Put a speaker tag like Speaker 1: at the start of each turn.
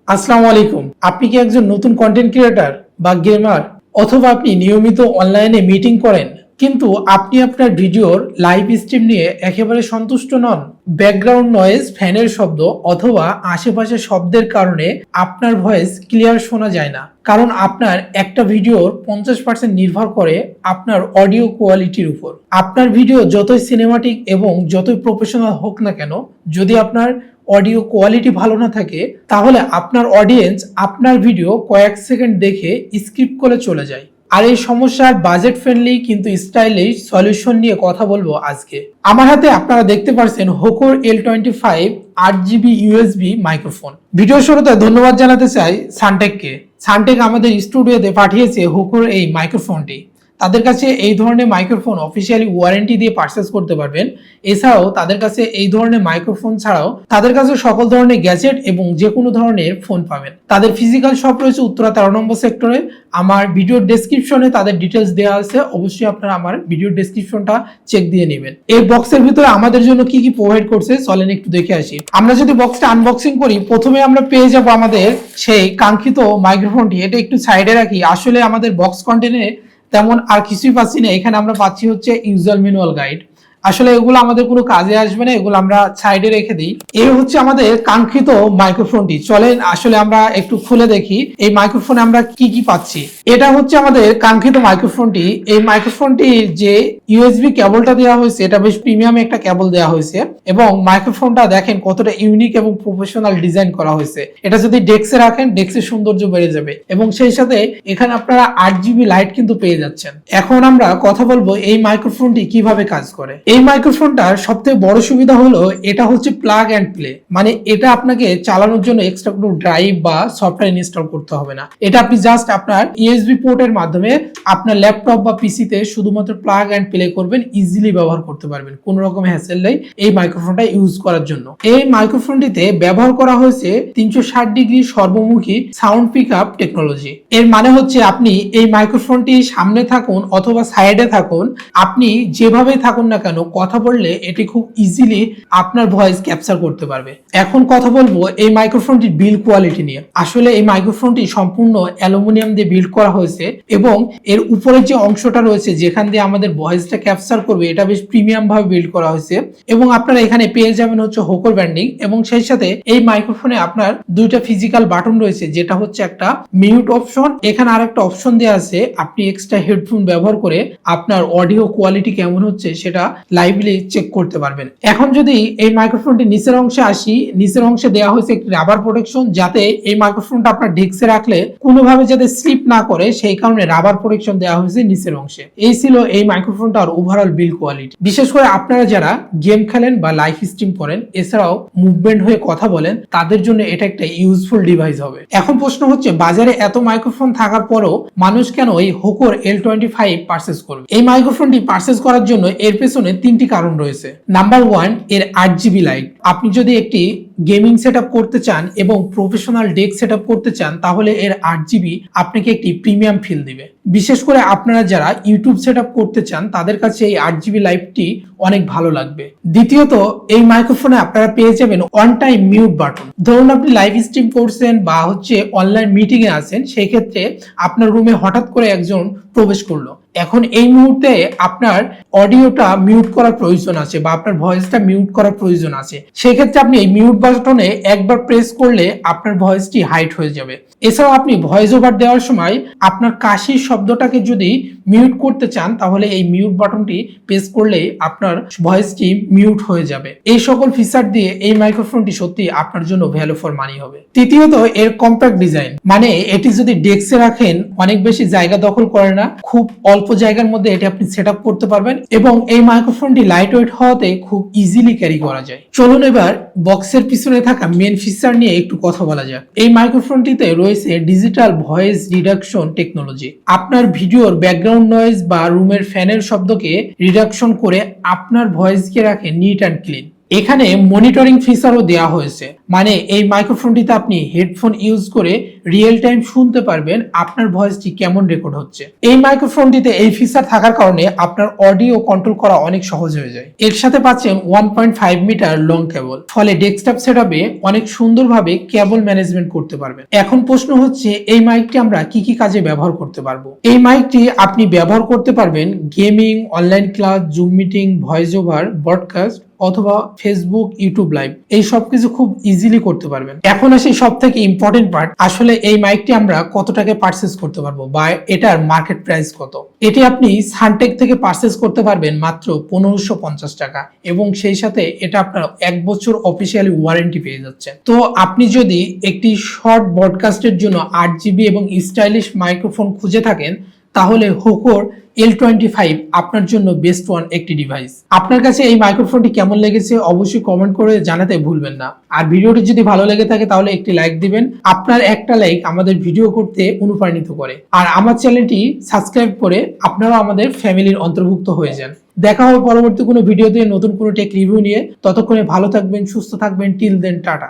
Speaker 1: আসসালামু আলাইকুম। আপনি কি একজন নতুন কন্টেন্ট ক্রিয়েটর বা গেমার, অথবা আপনি নিয়মিত অনলাইনে মিটিং করেন কিন্তু আপনি আপনার ভিডিওর লাইভ স্ট্রিম নিয়ে একেবারে সন্তুষ্ট নন? ব্যাকগ্রাউন্ড নয়েজ, ফ্যানের শব্দ অথবা আশেপাশে শব্দের কারণে আপনার ভয়েস ক্লিয়ার শোনা যায় না, কারণ আপনার একটা ভিডিওর 50% নির্ভর করে আপনার অডিও কোয়ালিটির উপর। আপনার ভিডিও যতই সিনেমাটিক এবং যতই প্রফেশনাল হোক না কেন, যদি আপনার অডিও কোয়ালিটি ভালো না থাকে, তাহলে আপনার অডিয়েন্স আপনার ভিডিও কয়েক সেকেন্ড দেখে স্কিপ করে চলে যায়। আর এই সমস্যার বাজেট ফ্রেন্ডলি কিন্তু স্টাইলিশ সলিউশন নিয়ে কথা বলবো আজকে। আমার হাতে আপনারা দেখতে পাচ্ছেন হোকর L25 8GB USB microphone. Video শুরুতে ধন্যবাদ জানাতে চাই সানটেককে। সানটেক আমাদের স্টুডিওতে পাঠিয়েছে হোকর এই মাইক্রোফোনটি। তাদের কাছে এই ধরনের মাইক্রোফোন অফিসিয়ালি ওয়ারেন্টি দিয়ে পারচেজ করতে পারবেন। এছাড়াও তাদের কাছে এই ধরনের মাইক্রোফোন ছাড়াও তাদের কাছে সকল ধরনের গ্যাজেট এবং যে কোনো ধরনের ফোন পাবেন। তাদের ফিজিক্যাল শপ রয়েছে উত্তরা 13 নম্বর সেক্টরে। আমার ভিডিও ডেসক্রিপশনে তাদের ডিটেলস দেওয়া আছে, অবশ্যই আপনারা আমার ভিডিও ডেসক্রিপশনটা চেক দিয়ে নেবেন। এই বক্সের ভিতরে আমাদের জন্য কি কি প্রোভাইড করছে চলেন একটু দেখে আসি। আমরা যদি বক্সটা আনবক্সিং করি, প্রথমে আমরা পেয়ে যাব আমাদের সেই কাঙ্ক্ষিত মাইক্রোফোনটি। এটা একটু সাইডে রাখি, আসলে আমাদের বক্স কন্টেন্টে তেমন আর কিছুই পাচ্ছি না। এখানে আমরা পাচ্ছি হচ্ছে ইউজার ম্যানুয়াল গাইড। আসলে এগুলো আমাদের কোনো কাজে আসবে না, এগুলো আমরা সাইডে রেখে দিই। এই হচ্ছে আমাদের কাঙ্ক্ষিত মাইক্রোফোনটি। চলেন আসলে আমরা একটু খুলে দেখি এই মাইক্রোফোনে আমরা কি কি পাচ্ছি। এটা হচ্ছে আমাদের কাঙ্ক্ষিত মাইক্রোফোনটি। এই মাইক্রোফোনটির যে ইউএসবি কেবলটা দেওয়া হয়েছে, এটা বেশ প্রিমিয়াম একটা কেবল দেওয়া হয়েছে, এবং মাইক্রোফোনটা দেখেন কতটা ইউনিক এবং প্রফেশনাল ডিজাইন করা হয়েছে। এটা যদি ডেস্কে রাখেন, ডেস্কের সৌন্দর্য বেড়ে যাবে, এবং সেই সাথে এখানে আপনারা 8GB লাইট কিন্তু পেয়ে যাচ্ছেন। এখন আমরা কথা বলবো এই মাইক্রোফোনটি কিভাবে কাজ করে। এই মাইক্রোফোনটার সবথেকে বড় সুবিধা হলো এটা হচ্ছে প্লাগ অ্যান্ড প্লে। মানে এটা আপনাকে চালানোর জন্য এক্সট্রা কোনো ড্রাইভ বা সফটওয়্যার ইনস্টল করতে হবে না। এটা আপনি জাস্ট আপনার ইউএসবি পোর্টের মাধ্যমে আপনার ল্যাপটপ বা পিসিতে শুধুমাত্র প্লাগ অ্যান্ড প্লে করবেন, ইজিলি ব্যবহার করতে পারবেন, কোনো রকম হ্যাসেল নেই এই মাইক্রোফোনটা ইউজ করার জন্য। এই মাইক্রোফোনটিতে ব্যবহার করা হয়েছে 360 ডিগ্রি সর্বমুখী সাউন্ড পিক আপ টেকনোলজি। এর মানে হচ্ছে আপনি এই মাইক্রোফোনটি সামনে থাকুন অথবা সাইডে থাকুন, আপনি যেভাবে থাকুন না কেন, কথা বললে এটি খুব ইজিলি আপনার ভয়েস ক্যাপচার করতে পারবে। এখন কথা বলবো এই মাইক্রোফোনটির বিল্ড কোয়ালিটি নিয়ে। আসলে এই মাইক্রোফোনটি সম্পূর্ণ অ্যালুমিনিয়াম দিয়ে বিল্ড করা হয়েছে, এবং এর উপরের যে অংশটা রয়েছে যেখান দিয়ে আমাদের ভয়েসটা ক্যাপচার করবে, এটা বেশ প্রিমিয়াম ভাবে বিল্ড করা হয়েছে। এবং আপনারা এখানে পেয়ে যাবেন হচ্ছে হোকর ব্র্যান্ডিং, এবং সেই সাথে এই মাইক্রোফোনে আপনার দুইটা ফিজিক্যাল বাটন রয়েছে, যেটা হচ্ছে একটা মিউট অপশন। এখানে আরেকটা অপশন দেওয়া আছে, আপনি এক্সট্রা হেডফোন ব্যবহার করে আপনার অডিও কোয়ালিটি কেমন হচ্ছে সেটা লাইভলি চেক করতে পারবেন। এখন যদি এই মাইক্রোফোনটি নিচের অংশে আসি, নিচের অংশে দেওয়া হয়েছে একটি রাবার প্রোটেকশন, যাতে এই মাইক্রোফোনটা আপনার ডেস্কে রাখলে কোনোভাবে যাতে স্লিপ না করে, সেই কারণে রাবার প্রোটেকশন দেওয়া হয়েছে নিচের অংশে। এই ছিল এই মাইক্রোফোনটার ওভারঅল বিল্ড কোয়ালিটি। বিশেষ করে আপনারা যারা গেম খেলেন বা লাইভ স্ট্রিম করেন, এছাড়াও মুভমেন্ট হয়ে কথা বলেন, তাদের জন্য এটা একটা ইউজফুল ডিভাইস হবে। এখন প্রশ্ন হচ্ছে, বাজারে এত মাইক্রোফোন থাকার পরও মানুষ কেন এই হোকর L25 পারচেজ করবে? এই মাইক্রোফোনটি পারচেজ করার জন্য এর পেছনে তিনটি কারণ রয়েছে। নাম্বার 1, এর 8GB লাইট। আপনি যদি একটি গেমিং সেটআপ করতে চান এবং প্রফেশনাল ডেস্ক সেটআপ করতে চান, তাহলে এর 8GB আপনাকে একটি প্রিমিয়াম ফিল দিবে। বিশেষ করে আপনারা যারা ইউটিউব সেটআপ করতে চান, তাদের কাছে এই 8GB লাইটটি অনেক ভালো লাগবে। দ্বিতীয়ত, এই মাইক্রোফোনে আপনারা পেয়ে যাবেন ওয়ান টাইম মিউট বাটন। ধরুন আপনি লাইভ স্ট্রিম করছেন বা হচ্ছে অনলাইন মিটিং এ আছেন, সেই ক্ষেত্রে আপনার রুমে হঠাৎ করে একজন প্রবেশ করলো। এখন এই মুহূর্তে আপনার অডিওটা মিউট করার প্রয়োজন আছে বা আপনার ভয়েসটা মিউট করার প্রয়োজন আছে, সেক্ষেত্রে আপনি এই মিউট বাটনে একবার প্রেস করলে আপনার ভয়েসটি হাইড হয়ে যাবে। এছাড়াও আপনি ভয়েস ওভার দেওয়ার সময় আপনার কাশির শব্দটাকে যদি মিউট করতে চান, তাহলে এই মিউট বাটনটি প্রেস করলে আপনার ভয়েসটি মিউট হয়ে যাবে। এই সকল ফিচার দিয়ে এই মাইক্রোফোনটি সত্যি আপনার জন্য ভ্যালু ফর মানি হবে। তৃতীয়ত, এর কম্প্যাক্ট ডিজাইন। মানে এটি যদি ডেস্কে রাখেন, অনেক বেশি জায়গা দখল করে না, খুব অল্প জায়গার মধ্যে এটি আপনি সেট আপ করতে পারবেন, এবং এই মাইক্রোফোনটি লাইট ওয়েট হওয়াতে খুব ইজিলি ক্যারি করা যায়। চলুন এবার বক্সের পিছনে থাকা মেন ফিচার নিয়ে একটু কথা বলা যাক। এই মাইক্রোফোনটিতে রয়েছে ডিজিটাল ভয়েস রিডাকশন টেকনোলজি। আপনার ভিডিওর ব্যাকগ্রাউন্ড নয়েজ বা রুমের ফ্যানের শব্দকে রিডাকশন করে আপনার ভয়েসকে রাখে নিট অ্যান্ড ক্লিন। এখানে মনিটরিং ফিচারও দেওয়া হয়েছে, মানে এই মাইক্রোফোনটিতে আপনি হেডফোন ইউজ করে রিয়েল টাইম শুনতে পারবেন আপনার ভয়েসটি কেমন রেকর্ড হচ্ছে। এই মাইক্রোফোনটিতে এই ফিচার থাকার কারণে আপনার অডিও কন্ট্রোল করা অনেক সহজ হয়ে যায়। এর সাথে পাচ্ছেন 1.5 মিটার লং কেবল, ফলে ডেস্কটপ সেটআপে অনেক সুন্দরভাবে কেবল ম্যানেজমেন্ট করতে পারবেন। এখন প্রশ্ন হচ্ছে এই মাইকটি আমরা কি কি কাজে ব্যবহার করতে পারবো। এই মাইকটি আপনি ব্যবহার করতে পারবেন gaming, online class, zoom meeting, voice over, broadcast অথবা ফেসবুক, ইউটিউব লাইভ, এই সব কিছু খুব ইজিলি করতে পারবেন। এখন আসি সব থেকে ইম্পর্টেন্ট পার্ট, আসলে এই মাইকটি আমরা কত টাকায় পারচেজ করতে পারবো বা এটার মার্কেট প্রাইস কত। এটি আপনি সানটেক থেকে পারচেজ করতে পারবেন মাত্র 1550 টাকা, এবং সেই সাথে এটা আপনার 1 বছর অফিসিয়ালি ওয়ারেন্টি পেয়ে যাচ্ছে। তো আপনি যদি একটি শর্ট ব্রডকাস্টের জন্য 8GB এবং স্টাইলিশ মাইক্রোফোন খুঁজে থাকেন, তাহলে হোকোর L25 আপনার জন্য বেস্ট ওয়ান একটি ডিভাইস। আপনার কাছে এই মাইক্রোফোনটি কেমন লেগেছে অবশ্যই কমেন্ট করে জানাতে ভুলবেন না। আর ভিডিওটি যদি ভালো লেগে থাকে তাহলে একটি লাইক দিবেন। আপনার একটা লাইক আমাদের ভিডিও করতে অনুপ্রাণিত করে। আর আমার চ্যানেলটি সাবস্ক্রাইব করে আপনারাও আমাদের ফ্যামিলির অন্তর্ভুক্ত হয়ে যান। দেখা হবে পরবর্তী কোনো ভিডিওতে নতুন কোনো টেক রিভিউ নিয়ে। ততক্ষণে ভালো থাকবেন, সুস্থ থাকবেন। Till then, tata.